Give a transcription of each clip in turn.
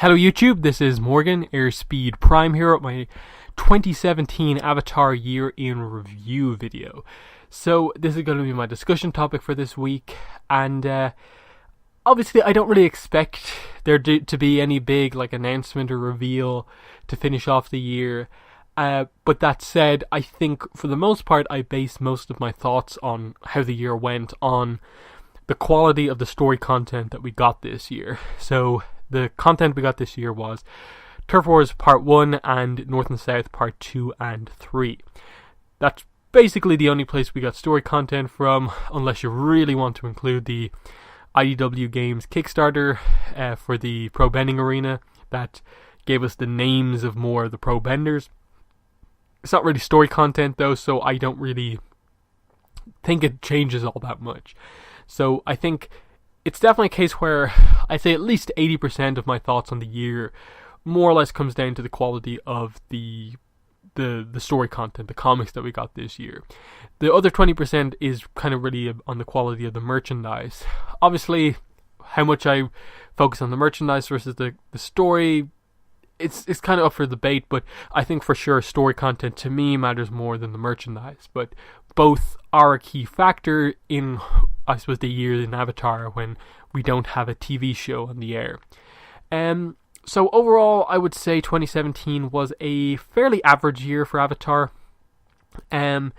Hello YouTube, this is Morgan, Airspeed Prime here at my 2017 Avatar Year in Review video. So this is going to be my discussion topic for this week, and obviously I don't really expect there to be any big announcement or reveal to finish off the year. But that said, I think for the most part I base most of my thoughts on how the year went on the quality of the story content that we got this year. So the content we got this year was Turf Wars Part 1 and North and South Part 2 and 3. That's basically the only place we got story content from, unless you really want to include the IDW Games Kickstarter for the Pro Bending Arena. That gave us the names of more of the Pro Benders. It's not really story content though, so I don't really think it changes all that much. So I think it's definitely a case where I'd say at least 80% of my thoughts on the year more or less comes down to the quality of the story content, the comics that we got this year. The other 20% is kind of really on the quality of the merchandise. Obviously, how much I focus on the merchandise versus the story, it's kind of up for debate, but I think for sure story content to me matters more than the merchandise. But both are a key factor in, I suppose, the year in Avatar when we don't have a TV show on the air. So overall, I would say 2017 was a fairly average year for Avatar. On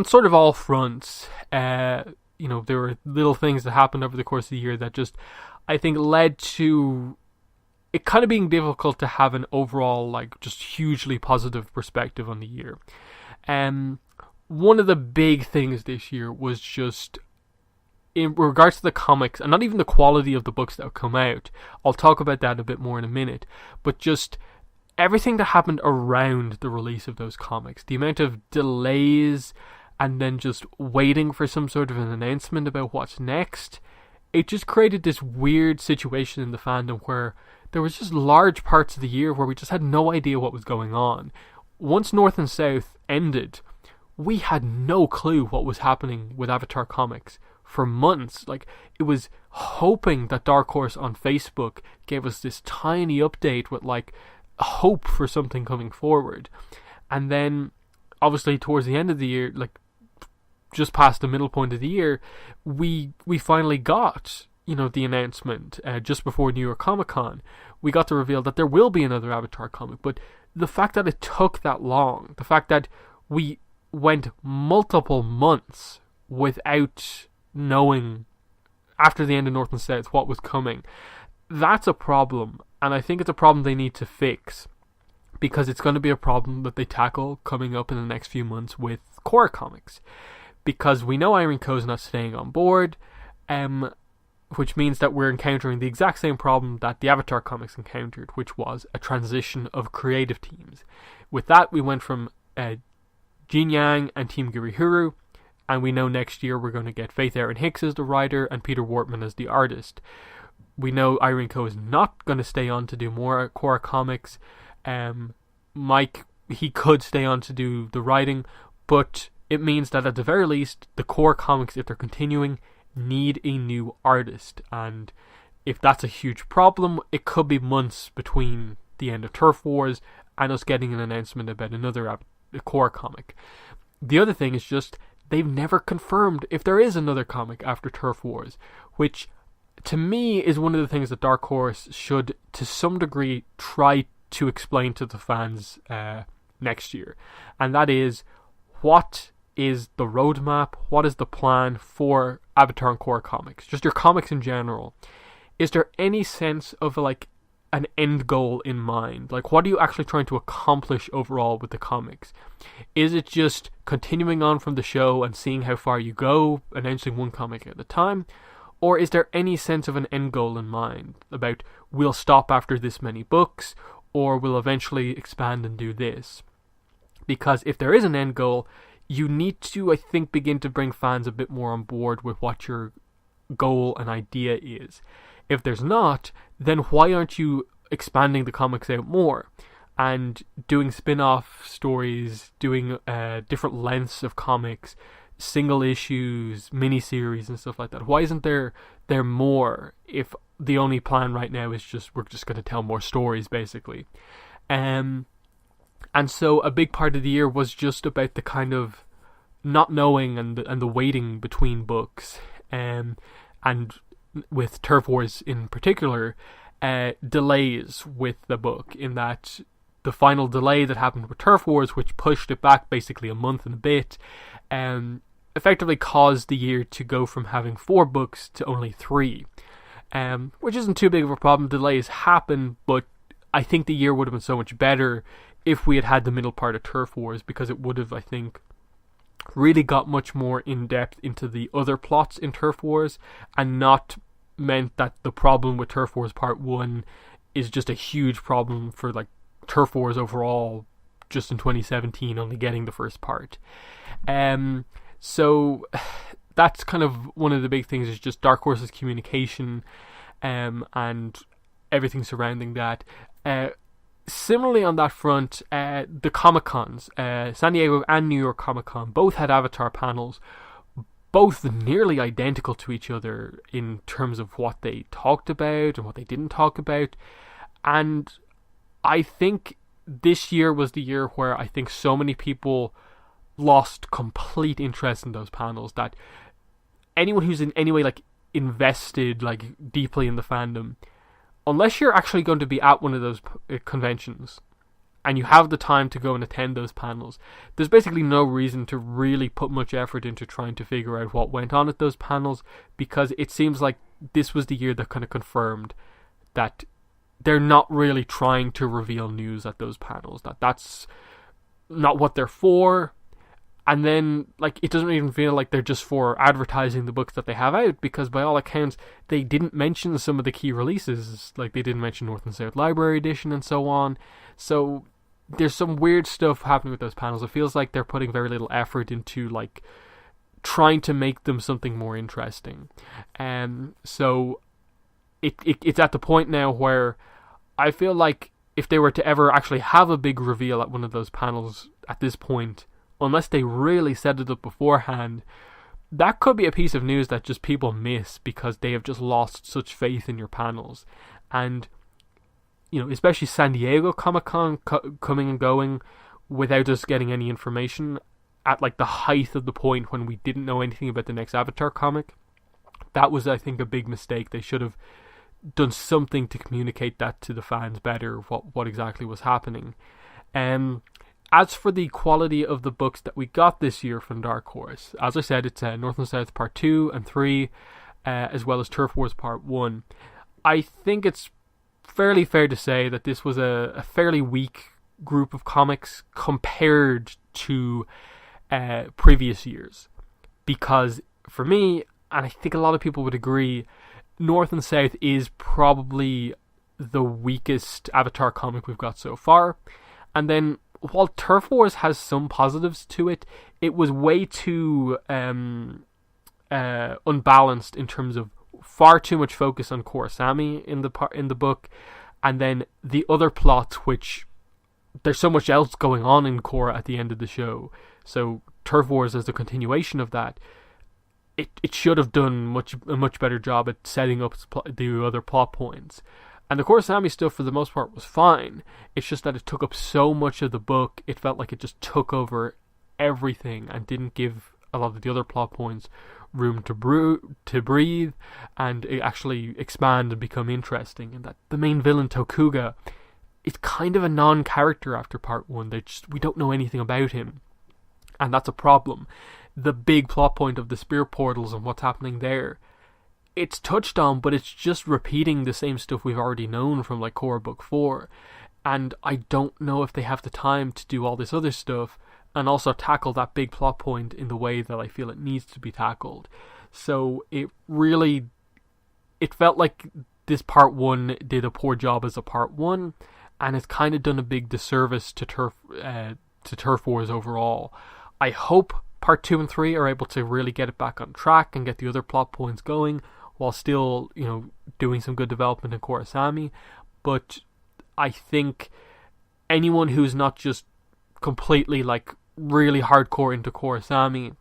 sort of all fronts. There were little things that happened over the course of the year that just, I think, led to it kind of being difficult to have an overall, just hugely positive perspective on the year. One of the big things this year was just, in regards to the comics, and not even the quality of the books that have come out, I'll talk about that a bit more in a minute, but just everything that happened around the release of those comics, the amount of delays, and then just waiting for some sort of an announcement about what's next, it just created this weird situation in the fandom where there was just large parts of the year where we just had no idea what was going on. Once North and South ended, we had no clue what was happening with Avatar Comics for months. It was hoping that Dark Horse on Facebook gave us this tiny update with hope for something coming forward. And then obviously towards the end of the year, just past the middle point of the year, we finally got the announcement just before New York Comic Con. We got to reveal that there will be another Avatar comic, but the fact that it took that long, the fact that we went multiple months without knowing after the end of North and South what was coming, that's a problem, and I think it's a problem they need to fix, because it's going to be a problem that they tackle coming up in the next few months with Korra Comics, because we know Irene Co's not staying on board, which means that we're encountering the exact same problem that the Avatar comics encountered, which was a transition of creative teams. With that, we went from Gene Yang and Team Gurihuru, and we know next year we're going to get Faith Erin Hicks as the writer and Peter Wortman as the artist. We know Irene Co is not going to stay on to do more Korra comics. Mike, he could stay on to do the writing, but it means that at the very least, the Korra comics, if they're continuing, need a new artist. And if that's a huge problem, it could be months between the end of Turf Wars and us getting an announcement about another Korra comic. The other thing is just they've never confirmed if there is another comic after Turf Wars, which to me is one of the things that Dark Horse should to some degree try to explain to the fans next year. And that is, what is the roadmap, what is the plan for Avatar and Korra comics, just your comics in general. Is there any sense of an end goal in mind? What are you actually trying to accomplish overall with the comics? Is it just continuing on from the show and seeing how far you go, announcing one comic at a time? Or is there any sense of an end goal in mind about, we'll stop after this many books, or we'll eventually expand and do this? Because if there is an end goal, you need to, I think, begin to bring fans a bit more on board with what your goal and idea is. If there's not, then why aren't you expanding the comics out more and doing spin-off stories, doing different lengths of comics, single issues, miniseries and stuff like that? Why isn't there more if the only plan right now is we're just going to tell more stories, basically. And so a big part of the year was just about the kind of not knowing and the waiting between books, and with Turf Wars in particular, delays with the book, in that the final delay that happened with Turf Wars, which pushed it back basically a month and a bit, effectively caused the year to go from having 4 books to only 3, which isn't too big of a problem. Delays happen, but I think the year would have been so much better if we had had the middle part of Turf Wars, because it would have, I think, really got much more in depth into the other plots in Turf Wars, and not meant that the problem with Turf Wars Part 1 is just a huge problem for like Turf Wars overall, just in 2017, only getting the first part. So that's kind of one of the big things, is just Dark Horse's communication, and everything surrounding that. Similarly on that front, the Comic-Cons, San Diego and New York Comic-Con, both had Avatar panels, both nearly identical to each other in terms of what they talked about and what they didn't talk about. And I think this year was the year where I think so many people lost complete interest in those panels, that anyone who's in any way like invested like deeply in the fandom, unless you're actually going to be at one of those conventions and you have the time to go and attend those panels, there's basically no reason to really put much effort into trying to figure out what went on at those panels, because it seems like this was the year that kind of confirmed that they're not really trying to reveal news at those panels, that's not what they're for. And then, like, it doesn't even feel like they're just for advertising the books that they have out, because by all accounts, they didn't mention some of the key releases. Like, they didn't mention North and South Library Edition and so on. So, there's some weird stuff happening with those panels. It feels like they're putting very little effort into, like, trying to make them something more interesting. So, it's at the point now where I feel like if they were to ever actually have a big reveal at one of those panels at this point, unless they really set it up beforehand, that could be a piece of news that just people miss because they have just lost such faith in your panels. And, you know, especially San Diego Comic-Con coming and going without us getting any information at like the height of the point when we didn't know anything about the next Avatar comic. That was, I think, a big mistake. They should have done something to communicate that to the fans better, what exactly was happening. As for the quality of the books that we got this year from Dark Horse, as I said, it's North and South Part 2 and 3, as well as Turf Wars Part 1. I think it's fairly fair to say that this was a fairly weak group of comics compared to previous years. Because for me, and I think a lot of people would agree, North and South is probably the weakest Avatar comic we've got so far. And then, while Turf Wars has some positives to it, it was way too unbalanced in terms of far too much focus on Korrasami in the book, and then the other plots, which there's so much else going on in Korra at the end of the show. So Turf Wars, as a continuation of that, it should have done a much better job at setting up the other plot points. And the Korrasami stuff, for the most part, was fine. It's just that it took up so much of the book, it felt like it just took over everything and didn't give a lot of the other plot points room to breathe and actually expand and become interesting. And that the main villain, Tokuga, is kind of a non-character after Part 1. We don't know anything about him. And that's a problem. The big plot point of the spirit portals and what's happening there, it's touched on, but it's just repeating the same stuff we've already known from like Korra Book 4. And I don't know if they have the time to do all this other stuff and also tackle that big plot point in the way that I feel it needs to be tackled. So it felt like this Part 1 did a poor job as a Part 1, and it's kind of done a big disservice to Turf Wars overall. I hope Part 2 and 3 are able to really get it back on track and get the other plot points going, while still, you know, doing some good development in Korrasami. But I think anyone who's not just completely, like, really hardcore into Korrasami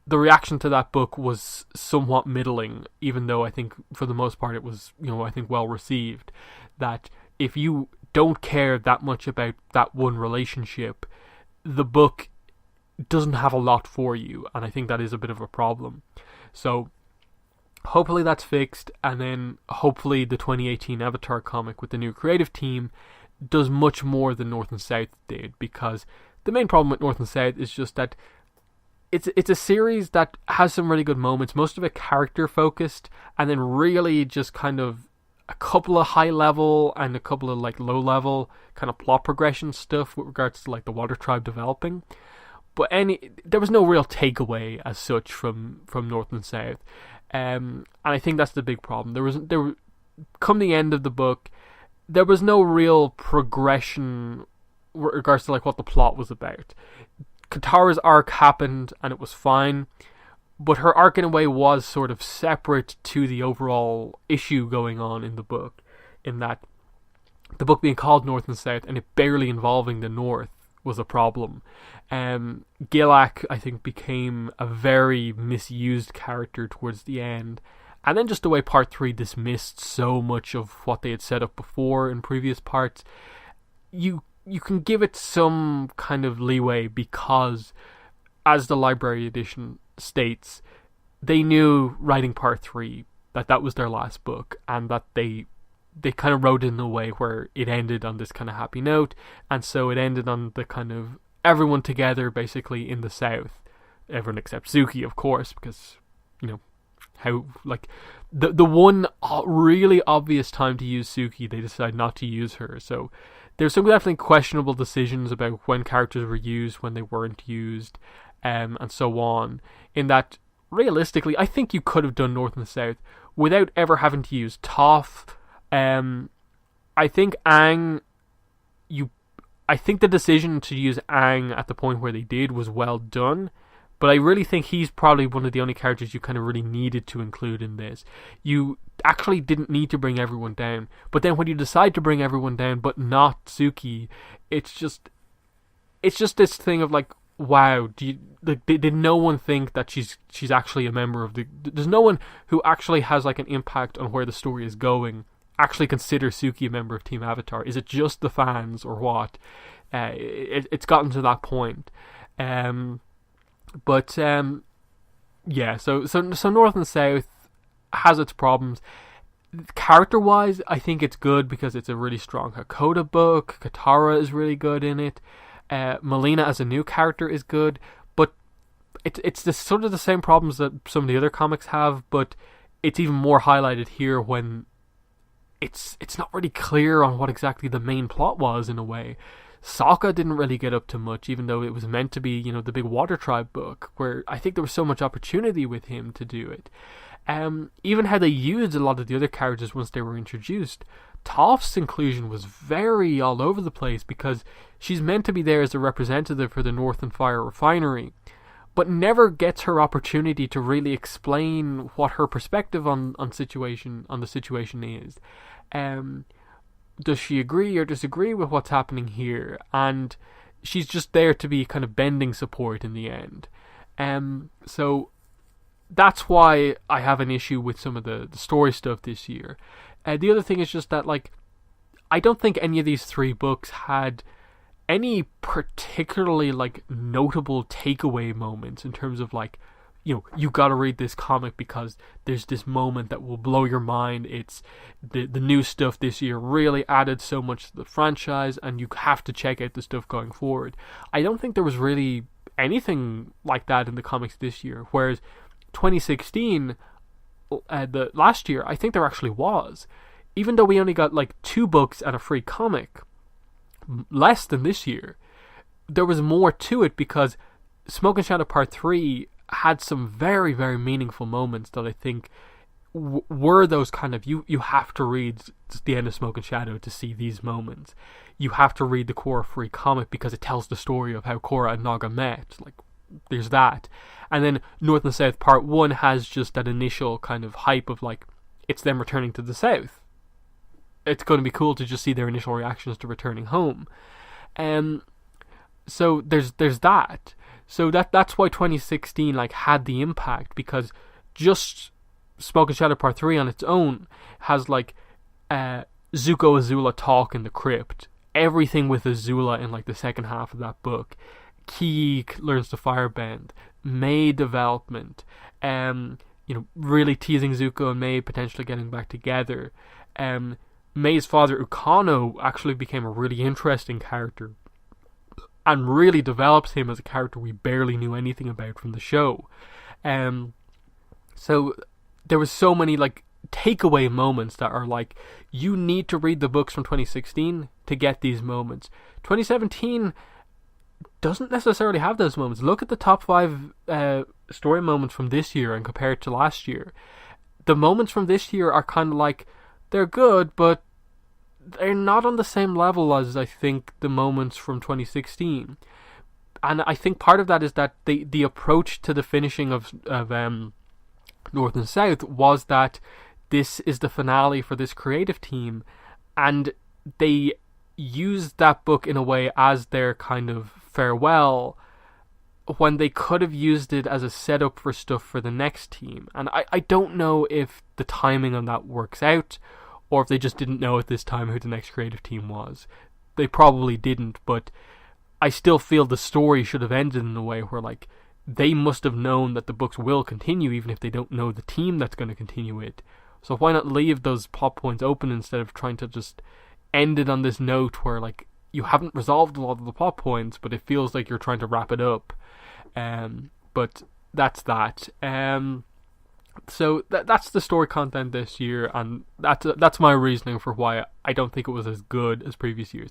the reaction to that book was somewhat middling, even though I think for the most part it was, I think well received. That if you don't care that much about that one relationship, the book doesn't have a lot for you, and I think that is a bit of a problem. So hopefully that's fixed, and then hopefully the 2018 Avatar comic with the new creative team does much more than North and South did, because the main problem with North and South is just that it's a series that has some really good moments, most of it character focused, and then really just kind of a couple of high level and a couple of like low level kind of plot progression stuff with regards to like the Water Tribe developing. But there was no real takeaway as such from North and South, and I think that's the big problem. Come the end of the book, there was no real progression with regards to like what the plot was about. Katara's arc happened and it was fine, but her arc in a way was sort of separate to the overall issue going on in the book, in that the book being called North and South and it barely involving the North was a problem. Gilak, I think, became a very misused character towards the end, and then just the way Part 3 dismissed so much of what they had set up before in previous parts, you can give it some kind of leeway because, as the library edition states, they knew writing Part 3 that was their last book, and that they kind of wrote it in a way where it ended on this kind of happy note, and so it ended on the kind of everyone together basically in the South, everyone except Suki, of course, because how like the one really obvious time to use Suki, they decide not to use her. So there's some definitely questionable decisions about when characters were used, when they weren't used, and so on. In that, realistically, I think you could have done North and South without ever having to use Toph. I think I think the decision to use Aang at the point where they did was well done, but I really think he's probably one of the only characters you kind of really needed to include in this. You actually didn't need to bring everyone down, but then when you decide to bring everyone down but not Suki, it's just this thing of like, wow, did no one think that she's actually a member of the... There's no one who actually has like an impact on where the story is going actually consider Suki a member of Team Avatar? Is it just the fans or what? It's gotten to that point. Yeah, so North and South has its problems. Character-wise, I think it's good because it's a really strong Hakoda book. Katara is really good in it. Melina as a new character is good, but it's sort of the same problems that some of the other comics have, but it's even more highlighted here when it's not really clear on what exactly the main plot was in a way. Sokka didn't really get up to much, even though it was meant to be, the big Water Tribe book, where I think there was so much opportunity with him to do it. Even how they used a lot of the other characters once they were introduced. Toph's inclusion was very all over the place because she's meant to be there as a representative for the Northern Fire Refinery, but never gets her opportunity to really explain what her perspective on the situation is. Does she agree or disagree with what's happening here? And she's just there to be kind of bending support in the end. So that's why I have an issue with some of the story stuff this year. The other thing is just that, I don't think any of these three books had any particularly, notable takeaway moments in terms of, you gotta read this comic because there's this moment that will blow your mind. It's the new stuff this year really added so much to the franchise, and you have to check out the stuff going forward. I don't think there was really anything like that in the comics this year, whereas 2016, the last year, I think there actually was. Even though we only got 2 books and a free comic, less than this year, there was more to it because Smoke and Shadow Part 3 had some very, very meaningful moments that I think were those kind of, you have to read the end of Smoke and Shadow to see these moments. You have to read the Korra free comic because it tells the story of how Korra and Naga met. There's that. And then North and South Part 1 has just that initial kind of hype of it's them returning to the South. It's going to be cool to just see their initial reactions to returning home. So there's that. So that's why 2016 like had the impact, because just Smoke and Shadow Part 3 on its own has like Zuko Azula talk in the crypt, everything with Azula in like the second half of that book. Ki learns to firebend, May development, really teasing Zuko and May potentially getting back together. May's father Ukano actually became a really interesting character and really develops him as a character we barely knew anything about from the show. So there was so many like takeaway moments that are like, you need to read the books from 2016 to get these moments. 2017 doesn't necessarily have those moments. Look at the top 5 story moments from this year and compare it to last year. The moments from this year are kind of like, they're good, but they're not on the same level as I think the moments from 2016. And I think part of that is that the approach to the finishing of North and South was that this is the finale for this creative team, and they used that book in a way as their kind of farewell, when they could have used it as a setup for stuff for the next team. And I don't know if the timing on that works out, or if they just didn't know at this time who the next creative team was. They probably didn't, but I still feel the story should have ended in a way where like they must have known that the books will continue even if they don't know the team that's going to continue it. So why not leave those plot points open instead of trying to just end it on this note where like you haven't resolved a lot of the plot points, but it feels like you're trying to wrap it up. But that's that. So that's the story content this year, and that's my reasoning for why I don't think it was as good as previous years.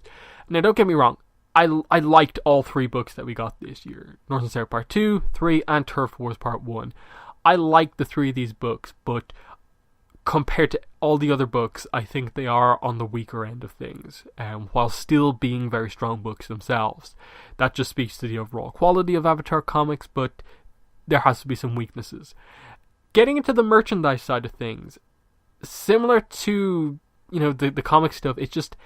Now, don't get me wrong, I liked all 3 books that we got this year: North and South Part 2, 3, and Turf Wars Part 1. I like the 3 of these books, but compared to all the other books, I think they are on the weaker end of things, while still being very strong books themselves. That just speaks to the overall quality of Avatar comics, but there has to be some weaknesses. Getting into the merchandise side of things, similar to, the comic stuff, it's just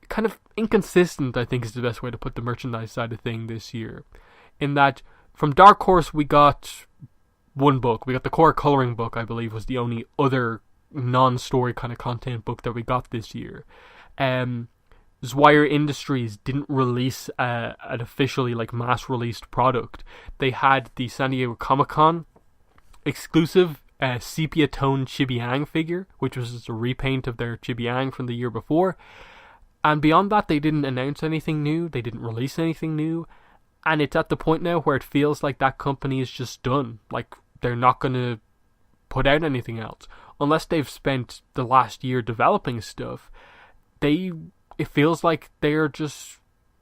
kind of inconsistent, I think is the best way to put the merchandise side of thing this year. In that, from Dark Horse, we got 1 book. We got the Korra coloring book, I believe, was the only other non-story kind of content book that we got this year. Zwire Industries didn't release an officially like mass-released product. They had the San Diego Comic-Con exclusive sepia tone Chibi-Ang figure, which was just a repaint of their Chibi-Ang from the year before. And beyond that, they didn't announce anything new. They didn't release anything new. And it's at the point now where it feels like that company is just done. Like, they're not going to put out anything else. Unless they've spent the last year developing stuff, it feels like they're just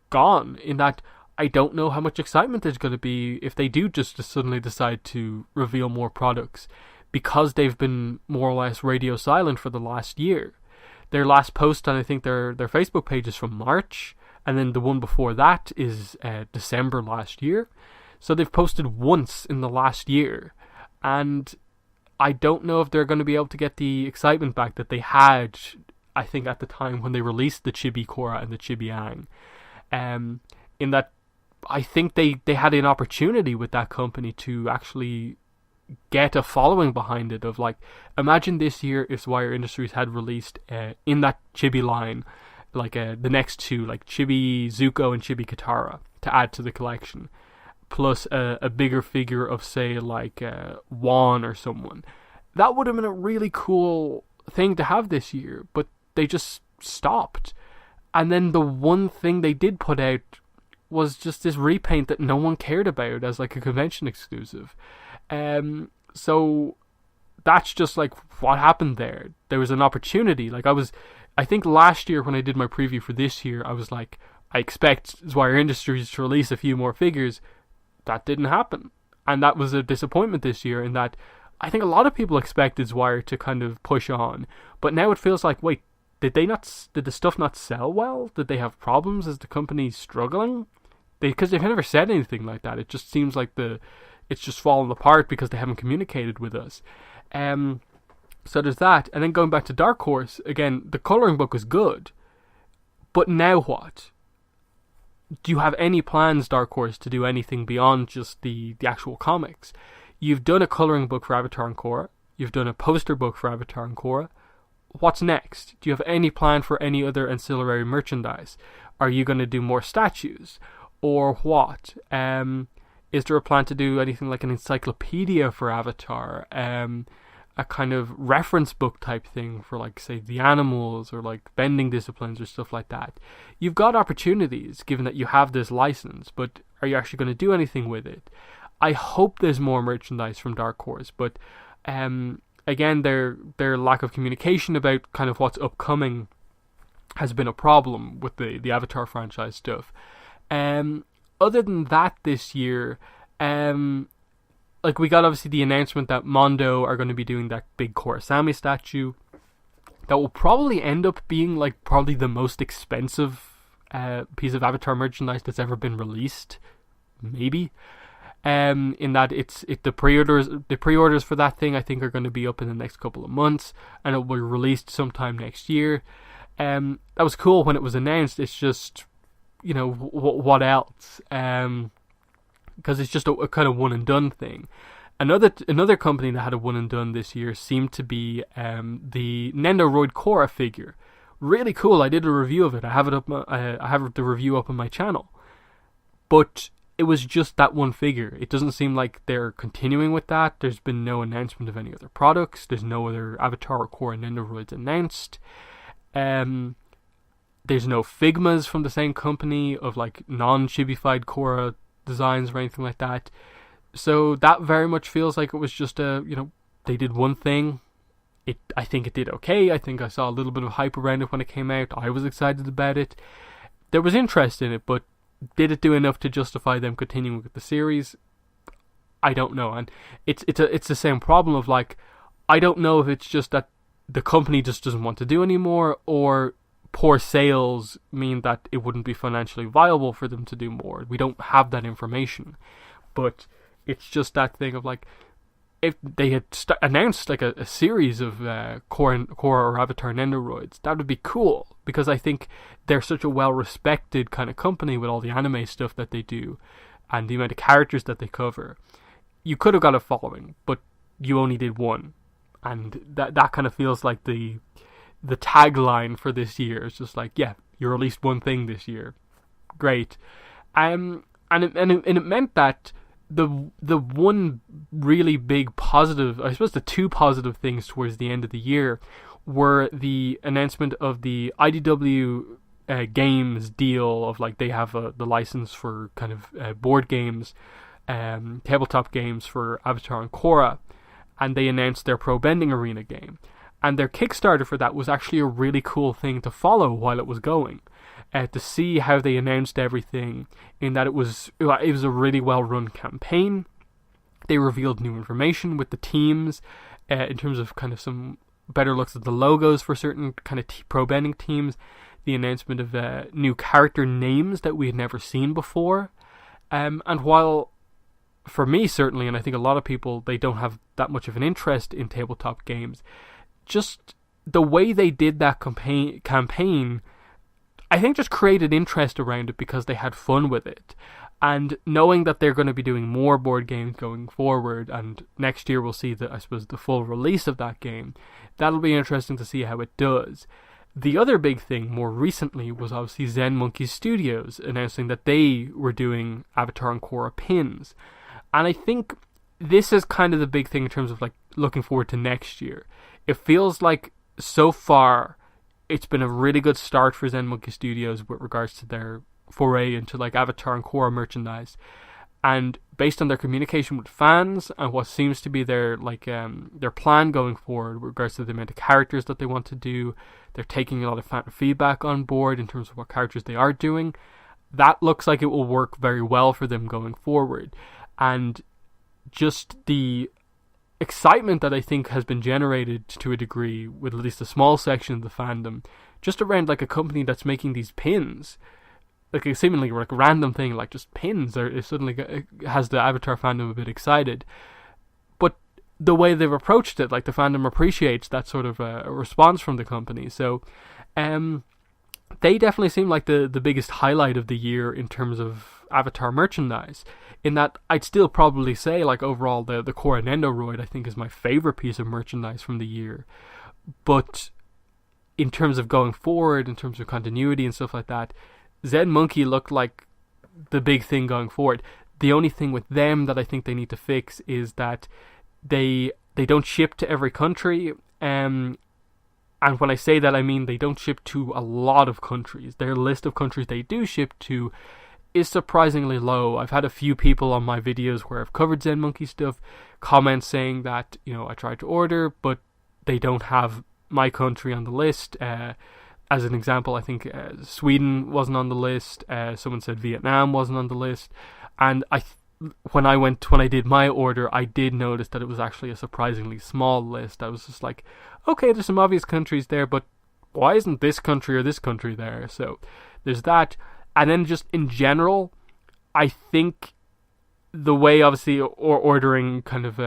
gone. In that, I don't know how much excitement there's going to be if they do just suddenly decide to reveal more products, because they've been more or less radio silent for the last year. Their last post on, I think, their Facebook page is from March, and then the one before that is December last year. So they've posted once in the last year, and I don't know if they're going to be able to get the excitement back that they had, I think, at the time when they released the Chibi Korra and the Chibi-Ang. In that, I think they had an opportunity with that company to actually get a following behind it. Of like, imagine this year if Zwire Industries had released in that Chibi line, like the next 2, like Chibi Zuko and Chibi Katara, to add to the collection, plus a bigger figure of, say, like Wan or someone. That would have been a really cool thing to have this year, but they just stopped. And then the one thing they did put out was just this repaint that no one cared about as like a convention exclusive. So that's just like what happened there. There was an opportunity. Like I think last year when I did my preview for this year, I was like, I expect Zwire Industries to release a few more figures. That didn't happen. And that was a disappointment this year, in that I think a lot of people expected Zwire to kind of push on. But now it feels like, wait, did the stuff not sell well? Did they have problems? Is the company struggling? Because they've never said anything like that. It just seems like it's just fallen apart because they haven't communicated with us. So there's that. And then going back to Dark Horse, again, the coloring book was good. But now what? do you have any plans, Dark Horse, to do anything beyond just the actual comics? You've done a coloring book for Avatar and Korra. You've done a poster book for Avatar and Korra. What's next? Do you have any plan for any other ancillary merchandise? Are you going to do more statues? Or what? Is there a plan to do anything like an encyclopedia for Avatar? A kind of reference book type thing for, like, say, the animals or like bending disciplines or stuff like that. You've got opportunities given that you have this license, but are you actually going to do anything with it? I hope there's more merchandise from Dark Horse, but again, their lack of communication about kind of what's upcoming has been a problem with the Avatar franchise stuff. Other than that, this year, like, we got obviously the announcement that Mondo are going to be doing that big Korrasami statue. That will probably end up being, like, probably the most expensive piece of Avatar merchandise that's ever been released. Maybe. In that the pre-orders for that thing, I think, are going to be up in the next couple of months, and it will be released sometime next year. That was cool when it was announced. It's just, what else? Because it's just a kind of one and done thing. Another company that had a one and done this year seemed to be the Nendoroid Korra figure. Really cool. I did a review of it. I have it up. I have the review up on my channel. But it was just that one figure. It doesn't seem like they're continuing with that. There's been no announcement of any other products. There's no other Avatar or Korra Nendoroids announced. There's no Figmas from the same company of, like, non-chibified Korra designs or anything like that. So that very much feels like it was just they did one thing. I think it did okay. I think I saw a little bit of hype around it when it came out. I was excited about it. There was interest in it, but did it do enough to justify them continuing with the series? I don't know. And it's the same problem of, like, I don't know if it's just that the company just doesn't want to do anymore, or poor sales mean that it wouldn't be financially viable for them to do more. We don't have that information. But it's just that thing of, like, if they had announced, like, a series of Korra or Avatar Nendoroids, that would be cool, because I think they're such a well-respected kind of company with all the anime stuff that they do and the amount of characters that they cover. You could have got a following, but you only did one. And that kind of feels like the tagline for this year. It's just like, yeah, you released one thing this year. Great. And it meant that the one really big positive, I suppose the two positive things towards the end of the year, were the announcement of the IDW games deal of, like, they have the license for kind of board games, tabletop games for Avatar and Korra, and they announced their Pro Bending Arena game. And their Kickstarter for that was actually a really cool thing to follow while it was going. To see how they announced everything, in that it was a really well-run campaign. They revealed new information with the teams, in terms of kind of some better looks at the logos for certain kind of pro bending teams, the announcement of new character names that we had never seen before. And while, for me certainly, and I think a lot of people, they don't have that much of an interest in tabletop games, just the way they did that campaign, I think, just created interest around it because they had fun with it. And knowing that they're going to be doing more board games going forward, and next year we'll see the full release of that game, that'll be interesting to see how it does. The other big thing more recently was obviously Zen Monkey Studios announcing that they were doing Avatar and Korra pins. And I think this is kind of the big thing in terms of, like, looking forward to next year. It feels like so far it's been a really good start for Zen Monkey Studios with regards to their foray into, like, Avatar and Korra merchandise. And based on their communication with fans and what seems to be their plan going forward with regards to the amount of characters that they want to do, they're taking a lot of fan feedback on board in terms of what characters they are doing. That looks like it will work very well for them going forward. And just the excitement that I think has been generated to a degree with at least a small section of the fandom, just around, like, a company that's making these pins, like a seemingly, like, random thing, like just pins, or it suddenly has the Avatar fandom a bit excited. But the way they've approached it, like, the fandom appreciates that sort of a response from the company. So they definitely seem like the biggest highlight of the year in terms of Avatar merchandise. In that, I'd still probably say, like, overall, the Korra Nendoroid, I think, is my favorite piece of merchandise from the year. But in terms of going forward, in terms of continuity and stuff like that, Zen Monkey looked like the big thing going forward. The only thing with them that I think they need to fix is that they don't ship to every country. And when I say that, I mean they don't ship to a lot of countries. Their list of countries they do ship to is surprisingly low. I've had a few people on my videos where I've covered Zen Monkey stuff comment saying that, I tried to order, but they don't have my country on the list. As an example, I think Sweden wasn't on the list. Someone said Vietnam wasn't on the list. And when I did my order, I did notice that it was actually a surprisingly small list. I was just like, okay, there's some obvious countries there, but why isn't this country or this country there? So there's that. And then just in general, I think the way, obviously, ordering kind of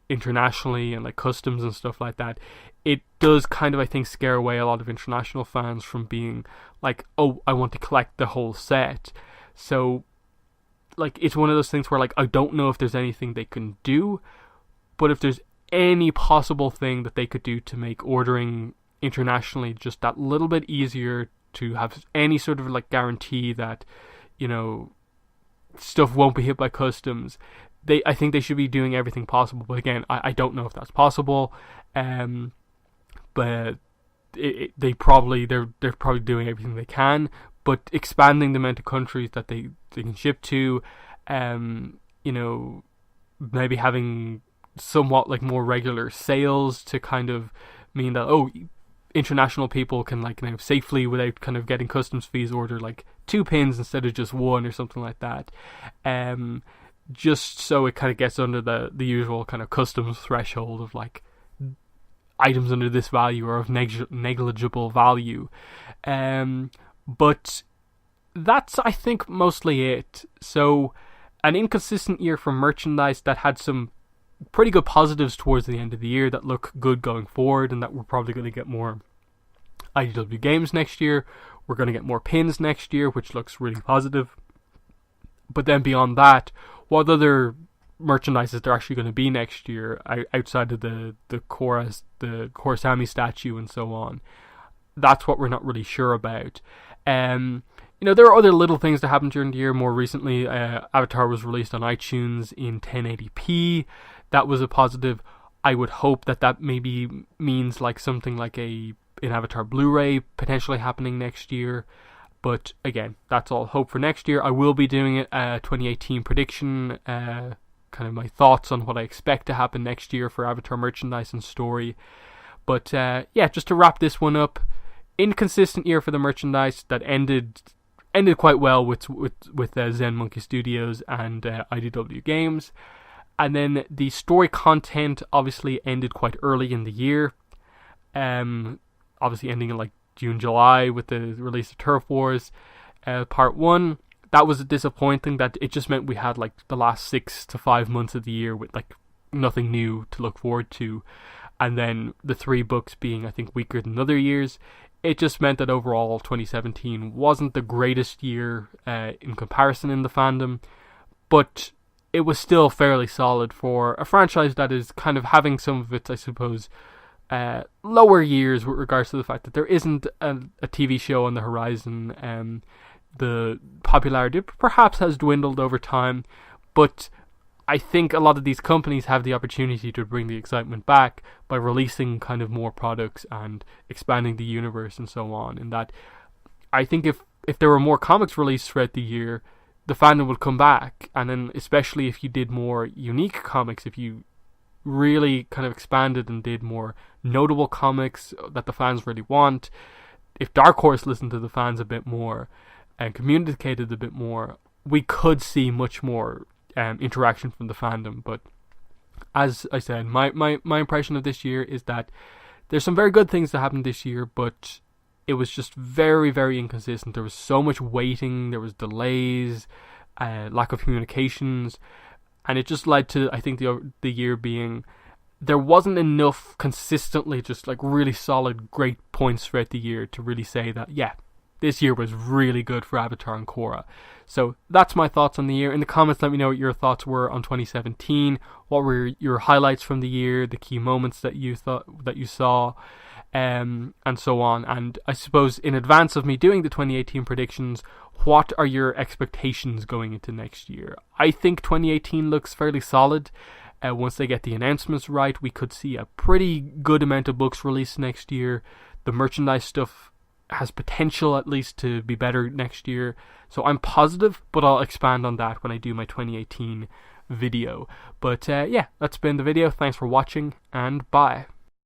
internationally and like customs and stuff like that, it does kind of, I think, scare away a lot of international fans from being like, oh, I want to collect the whole set. So, like, it's one of those things where, like, I don't know if there's anything they can do, but if there's any possible thing that they could do to make ordering internationally just that little bit easier, to have any sort of like guarantee that, stuff won't be hit by customs, I think they should be doing everything possible. But again, I don't know if that's possible. But they're probably doing everything they can. But expanding the amount of countries that they can ship to, maybe having somewhat like more regular sales to kind of mean that, international people can like now safely, without kind of getting customs fees, order like 2 pins instead of just 1 or something like that. Just so it kind of gets under the usual kind of customs threshold of like items under this value or of negligible value. But that's, I think, mostly it. So an inconsistent year for merchandise that had some pretty good positives towards the end of the year that look good going forward, and that we're probably going to get more IDW games next year. We're going to get more pins next year, which looks really positive. But then beyond that, what other merchandise is there actually going to be next year outside of the Korrasami statue and so on? That's what we're not really sure about. There are other little things that happened during the year. More recently, Avatar was released on iTunes in 1080p. That was a positive. I would hope that maybe means like something like an Avatar Blu-ray potentially happening next year. But again, that's all hope for next year. I will be doing a 2018 prediction, kind of my thoughts on what I expect to happen next year for Avatar merchandise and story. But just to wrap this one up, inconsistent year for the merchandise that ended quite well with Zen Monkey Studios and IDW Games. And then the story content obviously ended quite early in the year. Obviously ending in like June, July with the release of Turf Wars Part 1. That was disappointing. That it just meant we had like the last 6 to 5 months of the year with like nothing new to look forward to. And then the 3 books being, I think, weaker than other years. It just meant that overall 2017 wasn't the greatest year in comparison in the fandom. But it was still fairly solid for a franchise that is kind of having some of its, I suppose, lower years with regards to the fact that there isn't a TV show on the horizon. The popularity perhaps has dwindled over time, but I think a lot of these companies have the opportunity to bring the excitement back by releasing kind of more products and expanding the universe and so on. And that, I think if there were more comics released throughout the year, the fandom would come back. And then especially if you did more unique comics, if you really kind of expanded and did more notable comics that the fans really want, if Dark Horse listened to the fans a bit more and communicated a bit more, we could see much more interaction from the fandom. But as I said, my impression of this year is that there's some very good things that happened this year, but it was just very, very inconsistent. There was so much waiting, there was delays, lack of communications, and it just led to, I think, the year being, there wasn't enough consistently just like really solid, great points throughout the year to really say that, yeah, this year was really good for Avatar and Korra. So that's my thoughts on the year. In the comments, let me know what your thoughts were on 2017. What were your highlights from the year, the key moments that you saw, and so on. And I suppose in advance of me doing the 2018 predictions, what are your expectations going into next year? I think 2018 looks fairly solid. Once they get the announcements right, we could see a pretty good amount of books released next year. The merchandise stuff has potential at least to be better next year. So I'm positive, but I'll expand on that when I do my 2018 video. But yeah, that's been the video. Thanks for watching, and bye.